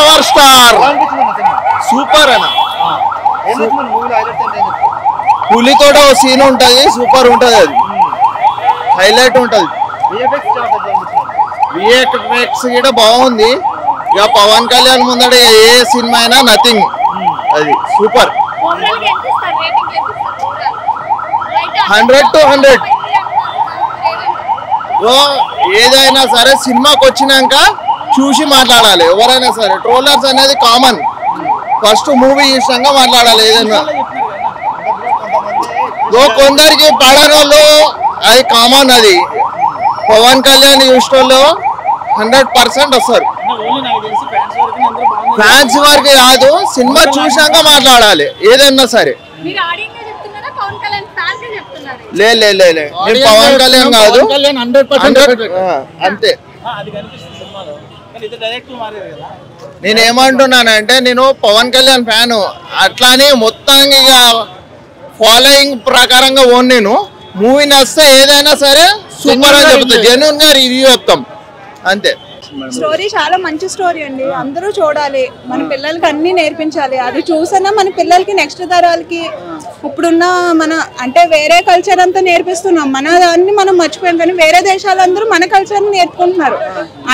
power star super అన్న పులితోట scene ఉంటది super ఉంటది అది హైలైట్ ఉంటది విఎఫ్ఎక్స్ కూడా బాగుంది ఇక పవన్ కళ్యాణ్ ముందర ఏ సినిమా అయినా నథింగ్ అది సూపర్ 100 to 100 ఏదైనా సరే సినిమాకి వచ్చినాక చూసి మాట్లాడాలి ఎవరైనా సరే ట్రోలర్స్ అనేది కామన్ ఫస్ట్ మూవీ ఇష్టంగా మాట్లాడాలి ఏదైనా కొందరికి పడని వాళ్ళు అది కామన్ అది పవన్ కళ్యాణ్ ఇష్టంలో 100% వస్తారు ఫ్యాన్స్ వరకు కాదు సినిమా చూసాక మాట్లాడాలి ఏదైనా సరే లే పవన్ కళ్యాణ్ కాదు 100% అంతే నేనేమంటున్నానంటే నేను పవన్ కళ్యాణ్ ఫ్యాను అట్లానే మొత్తంగా ఇక ఫాలోయింగ్ ప్రకారంగా ఓన్ నేను మూవీ నచ్చితే ఏదైనా సరే సూపర్ అని చెప్తా జెన్యూన్ గా రివ్యూ చెప్తాం అంతే స్టోరీ చాలా మంచి స్టోరీ అండి అందరూ చూడాలి మన పిల్లలకి అన్ని నేర్పించాలి అది చూసినా మన పిల్లలకి నెక్స్ట్ తరాలకి ఇప్పుడున్న మన అంటే వేరే కల్చర్ అంతా నేర్పిస్తున్నాం మన దాన్ని మనం మర్చిపోయాం కానీ వేరే దేశాలందరూ మన కల్చర్ని నేర్పుకుంటున్నారు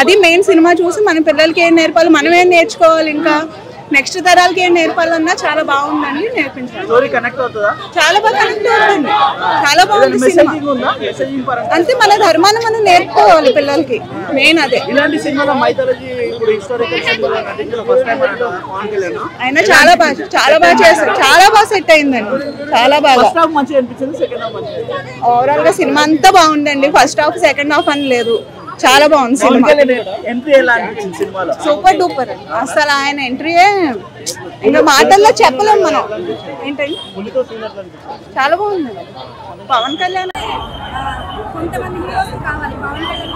అది మెయిన్ సినిమా చూసి మన పిల్లలకి ఏం నేర్పాలి మనం ఏం నేర్చుకోవాలి ఇంకా నెక్స్ట్ తరాలకి ఏం నేర్పాలన్నా చాలా బాగుందండి నేర్పించాలి చాలా బాగా కనెక్ట్ అవుతుంది చాలా బాగుంది సినిమా అంతే మన ధర్మాన్ని మనం నేర్చుకోవాలి పిల్లలకి మెయిన్ అదే అయినా చాలా బాగా చేస్తారు చాలా బాగా సెట్ అయిందండి చాలా బాగా ఓవరాల్ గా సినిమా అంతా బాగుందండి ఫస్ట్ హాఫ్ సెకండ్ హాఫ్ అని లేదు చాలా బాగుంది సినిమా సూపర్ డూపర్ అసలు ఆయన ఎంట్రీయే ఇంకా మాటల్లో చెప్పలేం మనం ఏంటండి చాలా బాగుంది పవన్ కళ్యాణ్ కొంతమంది హీరోస్ కావాలి పవన్ కళ్యాణ్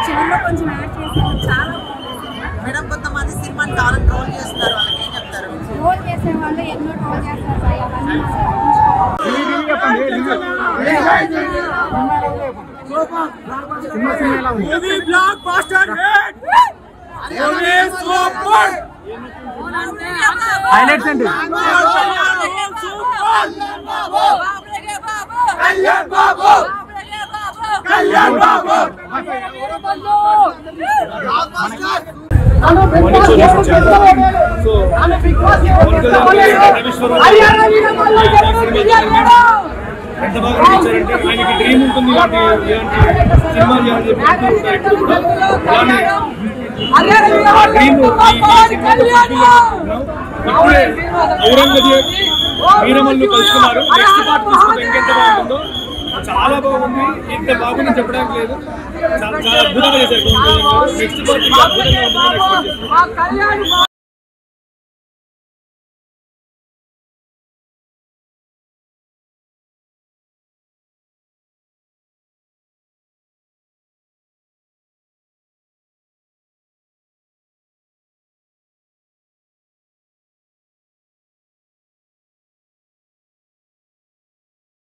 చివరిలో కొంచెం యాడ్ చేశారు చాలా మేడం కొంతమంది సినిమాని చాలా ట్రోల్ చేస్తున్నారు వాళ్ళకి ఏం చెప్తారు ట్రోల్ చేసే వాళ్ళు ఎన్నో ట్రోల్ చేస్తారు హైలైట్స్ అండి ఎంత బాగా నటించారంటే ఆయనకి డ్రీమ్ ఉంటుంది సినిమా ఇప్పుడే ఔరంగజేబ్ వీరమల్లు కలుసుకున్నారు నెక్స్ట్ పార్ట్ తీసుకుంటే ఇంకెంత బాగుంటుందో చాలా బాగుంది ఇంత బాగుందని చెప్పడానికి లేదు చాలా అద్భుతంగా చేశారు నెక్స్ట్ పార్ట్ అద్భుతంగా ఉంటుందని ఎక్స్పెక్ట్ చేస్తున్నాను